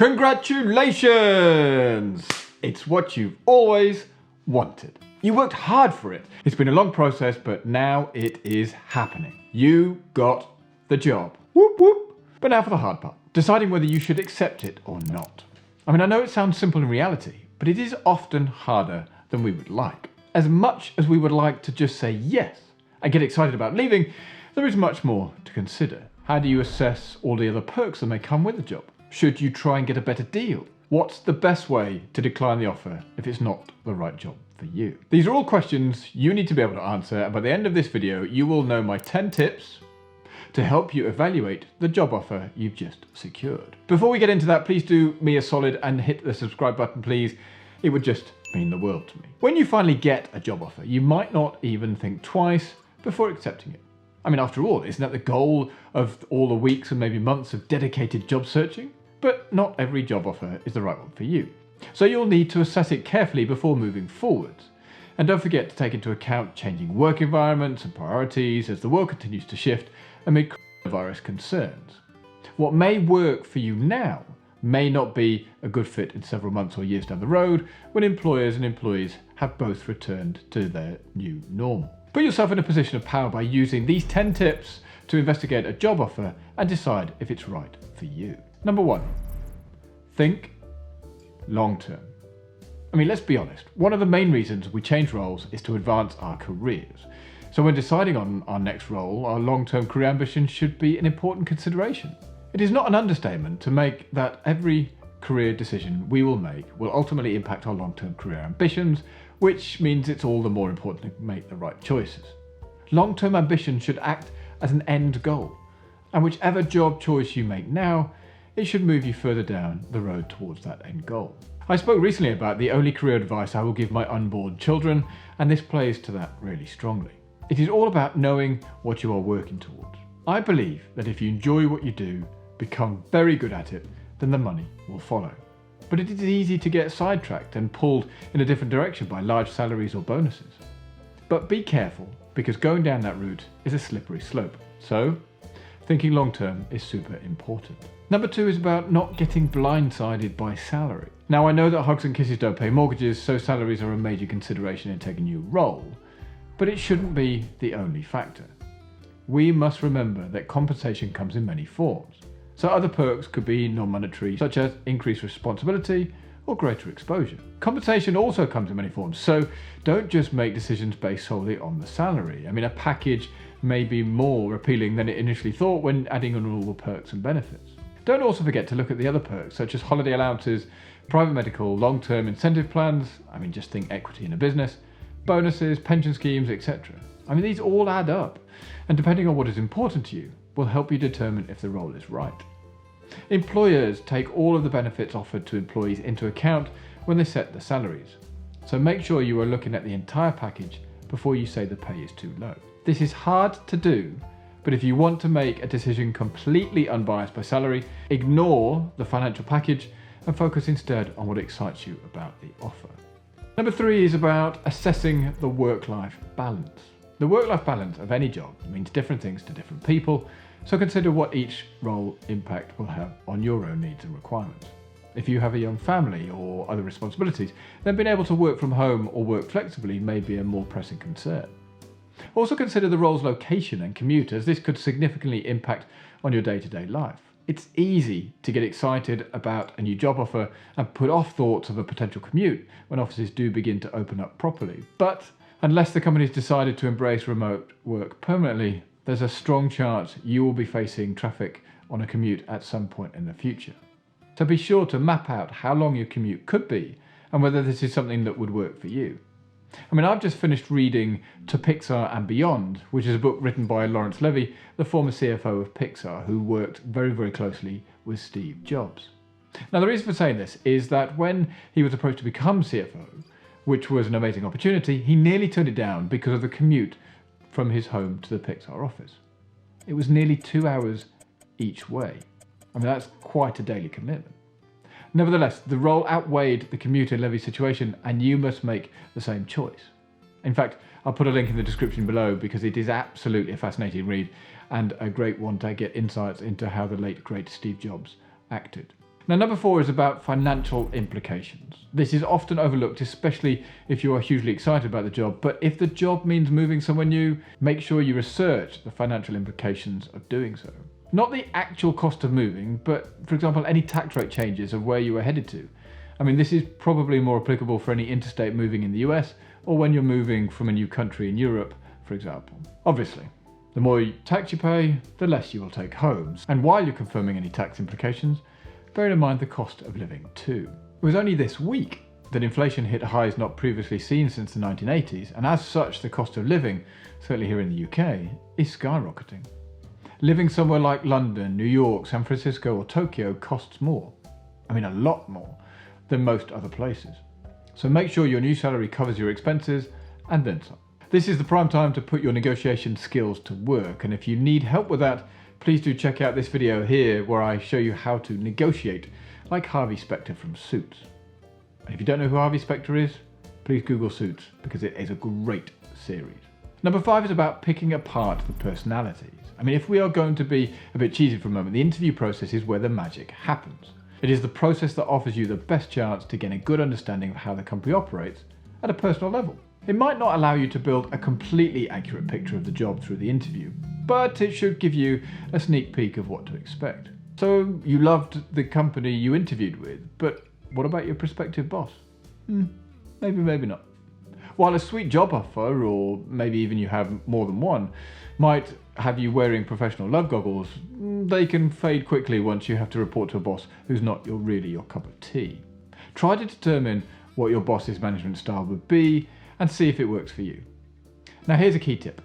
Congratulations! It's what you've always wanted. You worked hard for it. It's been a long process, but now it is happening. You got the job. Whoop whoop. But now for the hard part. Deciding whether you should accept it or not. I know it sounds simple in reality, but it is often harder than we would like. As much as we would like to just say yes and get excited about leaving, there is much more to consider. How do you assess all the other perks that may come with the job? Should you try and get a better deal? What's the best way to decline the offer if it's not the right job for you? These are all questions you need to be able to answer, and by the end of this video, you will know my 10 tips to help you evaluate the job offer you've just secured. Before we get into that, please do me a solid and hit the subscribe button, please. It would just mean the world to me. When you finally get a job offer, you might not even think twice before accepting it. After all, isn't that the goal of all the weeks and maybe months of dedicated job searching? But not every job offer is the right one for you. So you'll need to assess it carefully before moving forwards. And don't forget to take into account changing work environments and priorities as the world continues to shift amid coronavirus concerns. What may work for you now may not be a good fit in several months or years down the road when employers and employees have both returned to their new normal. Put yourself in a position of power by using these 10 tips to investigate a job offer and decide if it's right for you. Number 1, think long term. Let's be honest, one of the main reasons we change roles is to advance our careers. So when deciding on our next role, our long-term career ambition should be an important consideration. It is not an understatement to make that every career decision we will make will ultimately impact our long-term career ambitions, which means it's all the more important to make the right choices. Long-term ambition should act as an end goal, and whichever job choice you make now, it should move you further down the road towards that end goal. I spoke recently about the only career advice I will give my unborn children, and this plays to that really strongly. It is all about knowing what you are working towards. I believe that if you enjoy what you do, become very good at it, then the money will follow. But it is easy to get sidetracked and pulled in a different direction by large salaries or bonuses. But be careful, because going down that route is a slippery slope. So, thinking long term is super important. Number 2 is about not getting blindsided by salary. Now, I know that hugs and kisses don't pay mortgages, so salaries are a major consideration in taking a new role, but it shouldn't be the only factor. We must remember that compensation comes in many forms. So other perks could be non-monetary, such as increased responsibility or greater exposure. Compensation also comes in many forms, so don't just make decisions based solely on the salary. A package may be more appealing than it initially thought when adding on all the perks and benefits. Don't also forget to look at the other perks, such as holiday allowances, private medical, long-term incentive plans, just think equity in a business, bonuses, pension schemes, etc. These all add up, and depending on what is important to you, will help you determine if the role is right. Employers take all of the benefits offered to employees into account when they set the salaries. So make sure you are looking at the entire package before you say the pay is too low. This is hard to do, but if you want to make a decision completely unbiased by salary, ignore the financial package and focus instead on what excites you about the offer. Number 3 is about assessing the work-life balance. The work-life balance of any job means different things to different people, so consider what each role impact will have on your own needs and requirements. If you have a young family or other responsibilities, then being able to work from home or work flexibly may be a more pressing concern. Also consider the role's location and commute, as this could significantly impact on your day-to-day life. It's easy to get excited about a new job offer and put off thoughts of a potential commute when offices do begin to open up properly. But unless the company's decided to embrace remote work permanently, there's a strong chance you will be facing traffic on a commute at some point in the future. So be sure to map out how long your commute could be and whether this is something that would work for you. I've just finished reading To Pixar and Beyond, which is a book written by Lawrence Levy, the former CFO of Pixar, who worked very, very closely with Steve Jobs. Now, the reason for saying this is that when he was approached to become CFO, which was an amazing opportunity, he nearly turned it down because of the commute from his home to the Pixar office. It was nearly 2 hours each way. That's quite a daily commitment. Nevertheless, the role outweighed the commute in Levy's situation, and you must make the same choice. In fact, I'll put a link in the description below because it is absolutely a fascinating read and a great one to get insights into how the late great Steve Jobs acted. Now, number 4 is about financial implications. This is often overlooked, especially if you are hugely excited about the job, but if the job means moving somewhere new, make sure you research the financial implications of doing so. Not the actual cost of moving, but for example, any tax rate changes of where you are headed to. I mean, this is probably more applicable for any interstate moving in the US or when you're moving from a new country in Europe, for example. Obviously, the more tax you pay, the less you will take home. And while you're confirming any tax implications, bear in mind the cost of living too. It was only this week that inflation hit highs not previously seen since the 1980s, and as such, the cost of living, certainly here in the UK, is skyrocketing. Living somewhere like London, New York, San Francisco or Tokyo costs more. I mean, a lot more than most other places. So make sure your new salary covers your expenses and then some. This is the prime time to put your negotiation skills to work, and if you need help with that, please do check out this video here where I show you how to negotiate like Harvey Specter from Suits. And if you don't know who Harvey Specter is, please Google Suits because it is a great series. Number 5 is about picking apart the personalities. I mean, if we are going to be a bit cheesy for a moment, the interview process is where the magic happens. It is the process that offers you the best chance to gain a good understanding of how the company operates at a personal level. It might not allow you to build a completely accurate picture of the job through the interview, but it should give you a sneak peek of what to expect. So you loved the company you interviewed with, but what about your prospective boss? Maybe not. While a sweet job offer, or maybe even you have more than one, might have you wearing professional love goggles, they can fade quickly once you have to report to a boss who's not really your cup of tea. Try to determine what your boss's management style would be and see if it works for you. Now here's a key tip.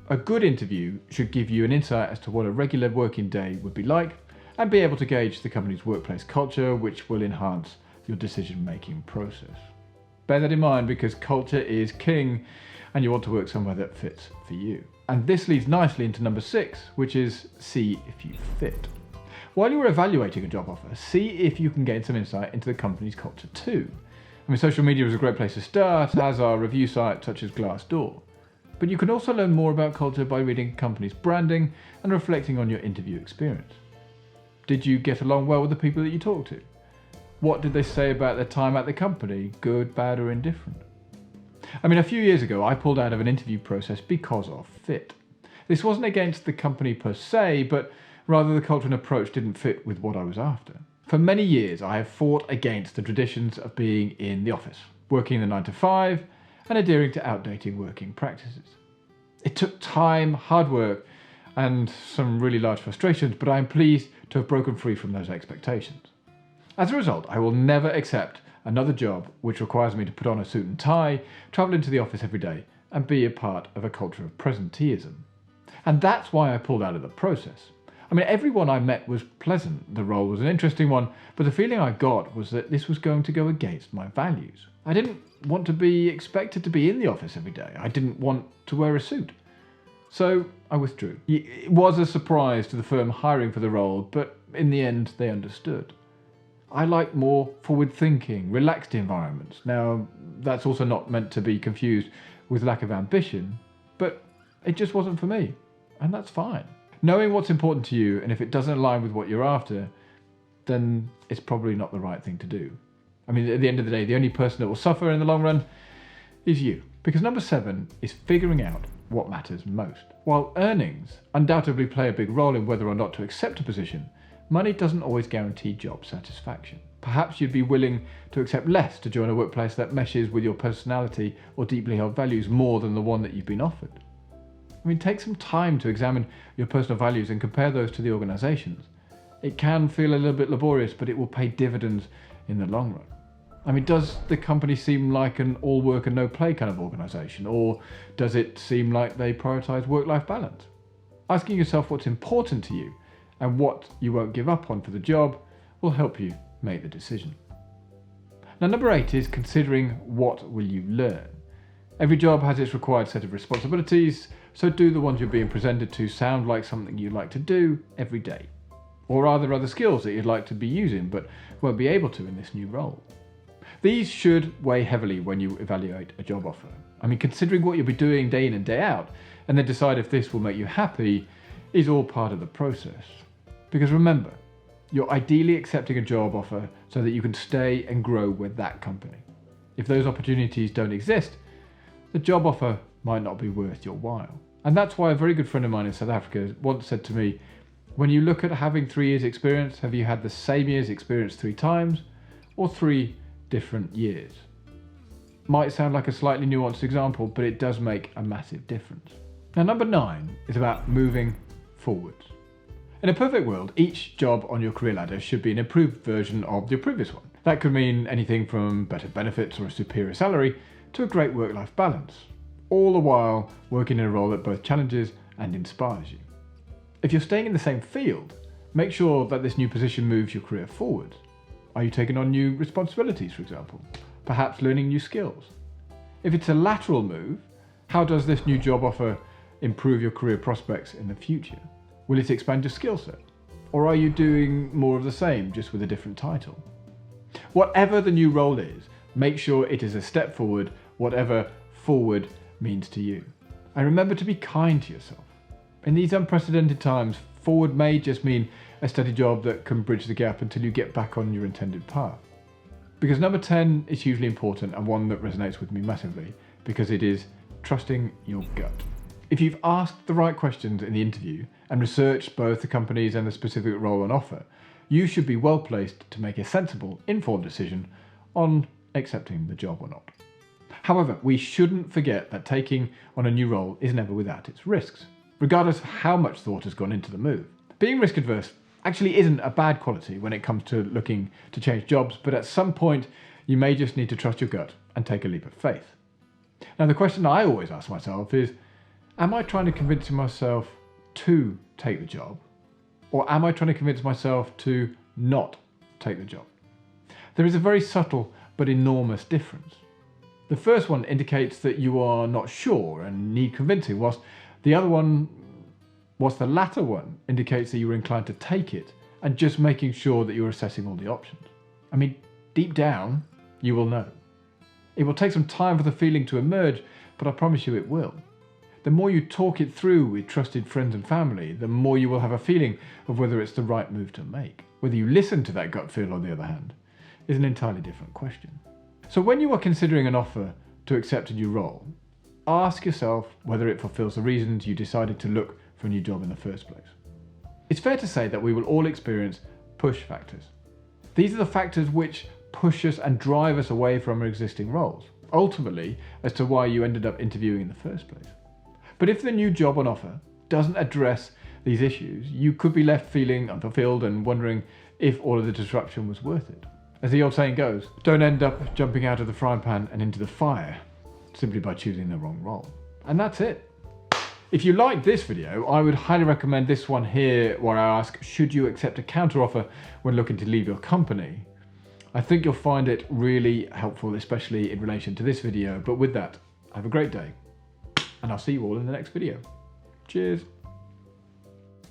A good interview should give you an insight as to what a regular working day would be like and be able to gauge the company's workplace culture, which will enhance your decision-making process. Bear that in mind because culture is king and you want to work somewhere that fits for you. And this leads nicely into number 6, which is see if you fit. While you are evaluating a job offer, see if you can gain some insight into the company's culture too. I mean, social media is a great place to start, as are review sites such as Glassdoor. But you can also learn more about culture by reading a company's branding and reflecting on your interview experience. Did you get along well with the people that you talked to? What did they say about their time at the company, good, bad, or indifferent? I mean, a few years ago, I pulled out of an interview process because of fit. This wasn't against the company per se, but rather the culture and approach didn't fit with what I was after. For many years, I have fought against the traditions of being in the office, working the 9 to 5, and adhering to outdated working practices. It took time, hard work, and some really large frustrations, but I am pleased to have broken free from those expectations. As a result, I will never accept another job which requires me to put on a suit and tie, travel into the office every day, and be a part of a culture of presenteeism. And that's why I pulled out of the process. I mean, everyone I met was pleasant, the role was an interesting one, but the feeling I got was that this was going to go against my values. I didn't want to be expected to be in the office every day. I didn't want to wear a suit. So I withdrew. It was a surprise to the firm hiring for the role, but in the end they understood. I like more forward-thinking, relaxed environments. Now, that's also not meant to be confused with lack of ambition, but it just wasn't for me, and that's fine. Knowing what's important to you, and if it doesn't align with what you're after, then it's probably not the right thing to do. I mean, at the end of the day, the only person that will suffer in the long run is you. Because number 7 is figuring out what matters most. While earnings undoubtedly play a big role in whether or not to accept a position, money doesn't always guarantee job satisfaction. Perhaps you'd be willing to accept less to join a workplace that meshes with your personality or deeply held values more than the one that you've been offered. I mean, take some time to examine your personal values and compare those to the organisation's. It can feel a little bit laborious, but it will pay dividends in the long run. I mean, does the company seem like an all work and no play kind of organisation, or does it seem like they prioritise work-life balance? Asking yourself what's important to you and what you won't give up on for the job will help you make the decision. Now, number 8 is considering what will you learn. Every job has its required set of responsibilities, so do the ones you're being presented to sound like something you like to do every day? Or are there other skills that you'd like to be using but won't be able to in this new role? These should weigh heavily when you evaluate a job offer. I mean, considering what you'll be doing day in and day out, and then decide if this will make you happy, is all part of the process. Because remember, You're ideally accepting a job offer so that you can stay and grow with that company. If those opportunities don't exist, the job offer might not be worth your while. And that's why a very good friend of mine in South Africa once said to me, when you look at having 3 years experience, have you had the same year's experience 3 times or 3 different years? Might sound like a slightly nuanced example, but it does make a massive difference. Now, number 9 is about moving forwards. In a perfect world, each job on your career ladder should be an improved version of your previous one. That could mean anything from better benefits or a superior salary to a great work-life balance, all the while working in a role that both challenges and inspires you. If you're staying in the same field, make sure that this new position moves your career forward. Are you taking on new responsibilities, for example? Perhaps learning new skills? If it's a lateral move, how does this new job offer improve your career prospects in the future? Will it expand your skill set? Or are you doing more of the same, just with a different title? Whatever the new role is, make sure it is a step forward, whatever forward means to you. And remember to be kind to yourself. In these unprecedented times, forward may just mean a steady job that can bridge the gap until you get back on your intended path. Because number 10 is hugely important and one that resonates with me massively, because it is trusting your gut. If you've asked the right questions in the interview and researched both the companies and the specific role on offer, you should be well placed to make a sensible, informed decision on accepting the job or not. However, we shouldn't forget that taking on a new role is never without its risks, regardless of how much thought has gone into the move. Being risk adverse actually isn't a bad quality when it comes to looking to change jobs, but at some point you may just need to trust your gut and take a leap of faith. Now, the question I always ask myself is, am I trying to convince myself to take the job, or am I trying to convince myself to not take the job? There is a very subtle but enormous difference. The first one indicates that you are not sure and need convincing, whilst the latter one indicates that you're inclined to take it and just making sure that you're assessing all the options. I mean, deep down, you will know. It will take some time for the feeling to emerge, but I promise you it will. The more you talk it through with trusted friends and family, the more you will have a feeling of whether it's the right move to make. Whether you listen to that gut feel, on the other hand, is an entirely different question. So when you are considering an offer to accept a new role, ask yourself whether it fulfills the reasons you decided to look for a new job in the first place. It's fair to say that we will all experience push factors. These are the factors which push us and drive us away from our existing roles, ultimately as to why you ended up interviewing in the first place. But if the new job on offer doesn't address these issues, you could be left feeling unfulfilled and wondering if all of the disruption was worth it. As the old saying goes, don't end up jumping out of the frying pan and into the fire simply by choosing the wrong role. And that's it. If you like this video, I would highly recommend this one here where I ask, should you accept a counteroffer when looking to leave your company? I think you'll find it really helpful, especially in relation to this video. But with that, have a great day, and I'll see you all in the next video. Cheers.